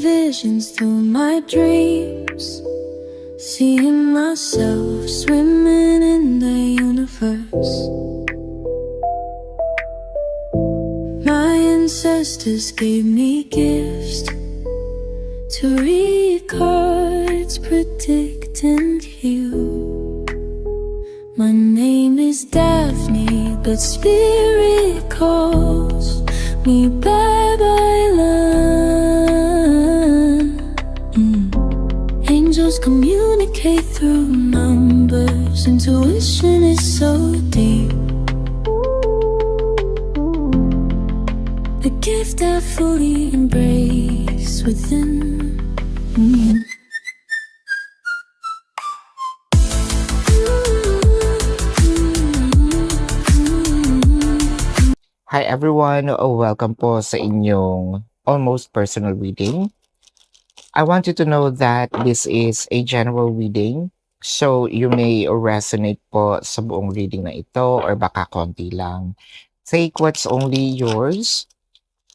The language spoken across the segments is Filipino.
visions through my dreams, seeing myself swimming in the universe. My ancestors gave me gifts to read cards, predict and heal. My name is Daphne, but spirit calls me Babylon. Angels communicate through numbers. Intuition is so deep. The gift I fully embrace within. Hi everyone, welcome po sa inyong almost personal reading. I want you to know that this is a general reading, so you may resonate po sa buong reading na ito or baka konti lang. Take what's only yours.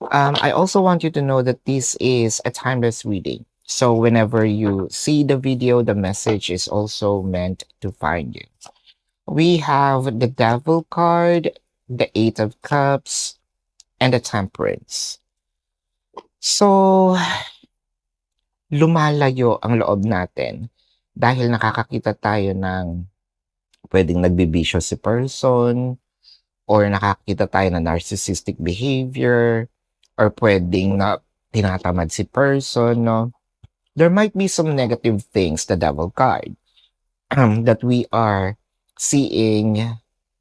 I also want you to know that this is a timeless reading. So whenever you see the video, the message is also meant to find you. We have the Devil card, the Eight of Cups, and the Temperance. So, lumalayo ang loob natin dahil nakakakita tayo ng pwedeng nagbibisyo si person, or nakakita tayo ng narcissistic behavior, or pwedeng na tinatamad si person, no? There might be some negative things, the Devil card, that we are seeing,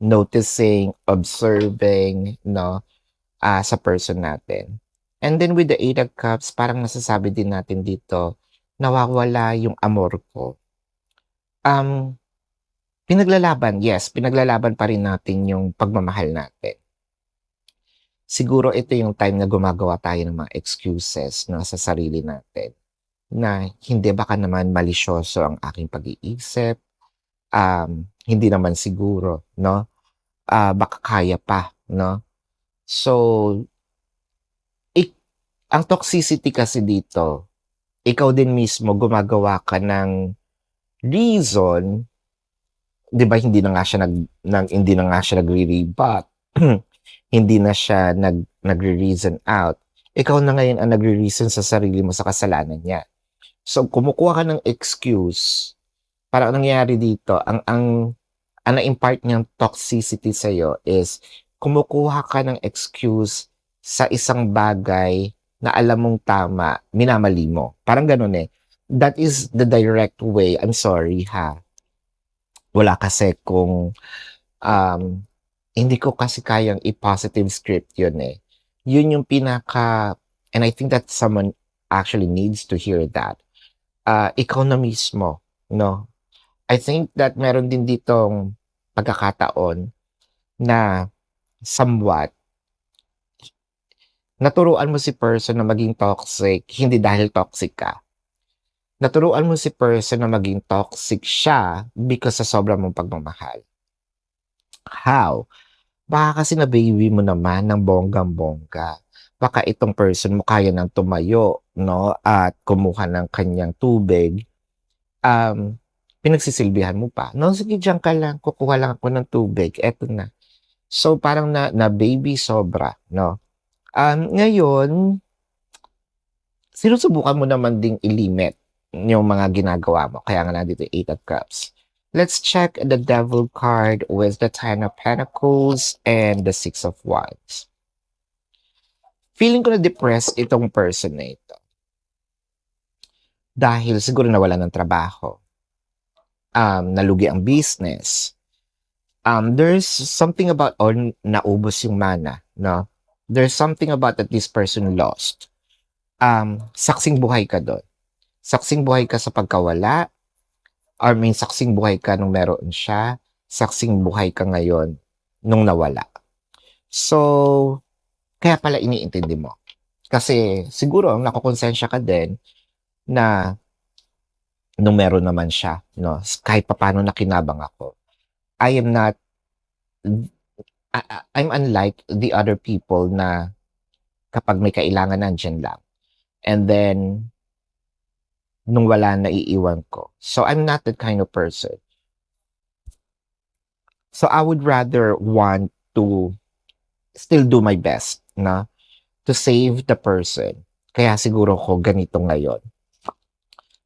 noticing, observing, no, sa person natin. And then with the Eight of Cups, parang nasasabi din natin dito, nawawala yung amor ko. Pinaglalaban, yes, pinaglalaban pa rin natin yung pagmamahal natin. Siguro ito yung time na gumagawa tayo ng mga excuses, no, sa sarili natin. Na hindi, baka naman malisyoso ang aking pag-iisip, hindi naman siguro, no? Baka kaya pa, no? So, ang toxicity kasi dito, ikaw din mismo gumagawa ka ng reason, 'di ba, hindi na nga siya hindi na nga siya nagre-rebut. Hindi na siya nagre-reason out. Ikaw na ngayon ang nagre-reason sa sarili mo sa kasalanan niya. So, kumukuha ka ng excuse. Para ang nangyayari dito, ang na-impart niyang toxicity sa'yo is kumukuha ka ng excuse sa isang bagay na alam mong tama, minamali mo. Parang ganun eh. That is the direct way. I'm sorry ha. Wala kasi kung hindi ko kasi kayang i-positive script yun eh. Yun yung pinaka, and I think that someone actually needs to hear that. Ikaw na mismo, no? I think that meron din ditong pagkakataon na somewhat naturuan mo si person na maging toxic, hindi dahil toxic ka. Naturuan mo si person na maging toxic siya because sa sobrang mong pagmamahal. How? Baka kasi na-baby mo naman ng bonggang-bongga. Baka itong person mo kaya nang tumayo, no? At kumuha ng kanyang tubig. Pinagsisilbihan mo pa. No, sige, diyan ka lang. Kukuha lang ako ng tubig. Eto na. So, parang na-baby sobra, no? Ngayon, sinusubukan mo naman ding ilimit yung mga ginagawa mo. Kaya nga nandito Eight of Cups. Let's check the Devil card with the Ten of Pentacles and the Six of Wands. Feeling ko na depressed itong person na ito. Dahil siguro nawala ng trabaho. Nalugi ang business. There's something about, or naubos yung mana, no? There's something about that this person lost. Saksing buhay ka doon. Saksing buhay ka sa pagkawala, or saksing buhay ka nung meron siya, saksing buhay ka ngayon nung nawala. So, kaya pala iniintindi mo. Kasi siguro nakukonsensya ka din na nung meron naman siya, no? Kahit paano nakinabang ako. I'm unlike the other people na kapag may kailangan nandyan lang. And then, nung wala na iiwan ko. So, I'm not that kind of person. So, I would rather want to still do my best na to save the person. Kaya siguro ko ganito ngayon.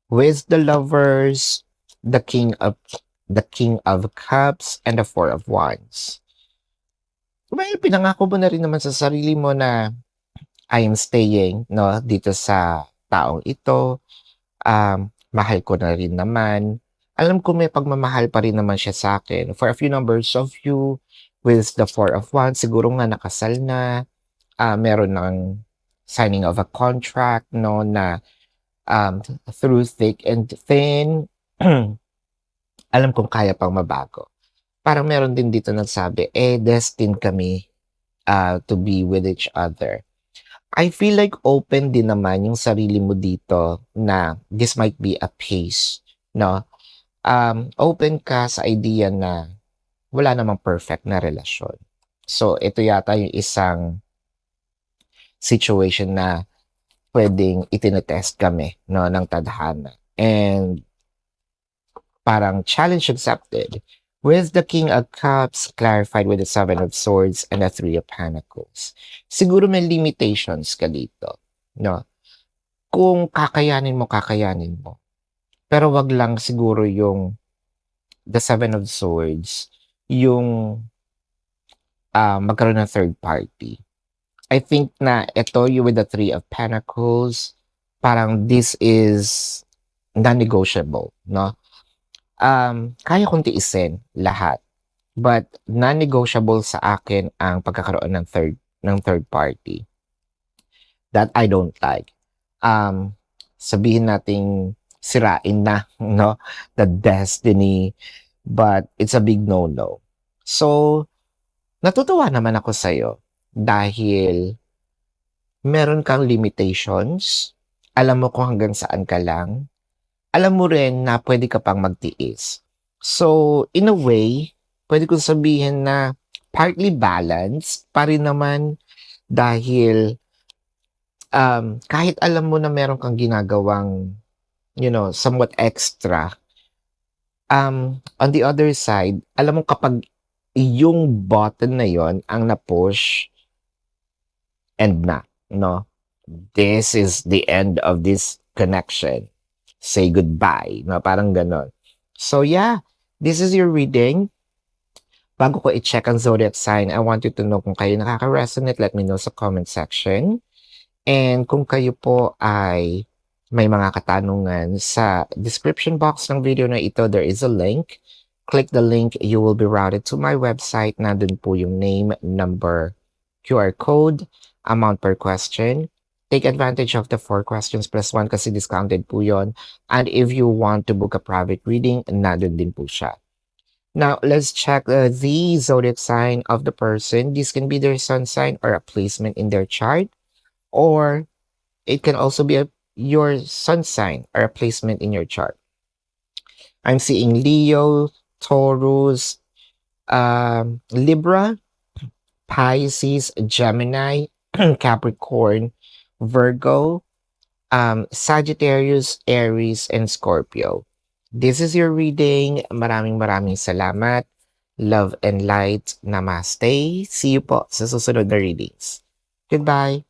With the lovers, the king of cups and the four of wands. Well, pinangako mo na rin naman sa sarili mo na I am staying, no, dito sa taong ito. Mahal ko na rin naman. Alam ko may pagmamahal pa rin naman siya sa akin. For a few numbers of you, with the four of wands, siguro nga nakasal na, meron ng signing of a contract, no, na through thick and thin, alam kong kaya pang mabago. Parang meron din dito nagsabi, destined kami to be with each other. I feel like open din naman yung sarili mo dito na this might be a pace, no? Open ka sa idea na wala namang perfect na relasyon. So, ito yata yung isang situation na pwedeng itinetest kami, no, ng tadhana. And parang challenge accepted. With the King of Cups clarified with the Seven of Swords and the Three of Pentacles. Siguro may limitations ka dito, no? Kung kakayanin mo, kakayanin mo. Pero wag lang siguro yung the Seven of Swords, yung magkaroon ng third party. I think na ito, you with the Three of Pentacles, parang this is non-negotiable, no? Kaya kong tiisin lahat. But non-negotiable sa akin ang pagkakaroon ng third party. That I don't like. Sabihin nating sirain na, no? The destiny. But it's a big no-no. So, natutuwa naman ako sa'yo dahil meron kang limitations. Alam mo kung hanggang saan ka lang. Alam mo rin na pwede ka pang magtiis. So, in a way, pwede kong sabihin na partly balanced pa rin naman dahil kahit alam mo na meron kang ginagawang, somewhat extra, on the other side, alam mo kapag yung button na yon ang na-push and na, no? This is the end of this connection. Say goodbye, no? Parang ganon. So yeah, this is your reading. Bago ko i-check ang zodiac sign, I want you to know kung kayo nakaka-resonate, let me know sa comment section. And kung kayo po ay may mga katanungan, sa description box ng video na ito, there is a link. Click the link, you will be routed to my website. Nandun po yung name, number, QR code, amount per question. Take advantage of the 4 questions plus 1 kasi discounted po yon. And if you want to book a private reading, nandun din po siya. Now, let's check the zodiac sign of the person. This can be their sun sign or a placement in their chart. Or it can also be your sun sign or a placement in your chart. I'm seeing Leo, Taurus, Libra, Pisces, Gemini, Capricorn, Virgo, Sagittarius, Aries, and Scorpio. This is your reading. Maraming salamat. Love and light. Namaste. See you po sa susunod na readings. Goodbye.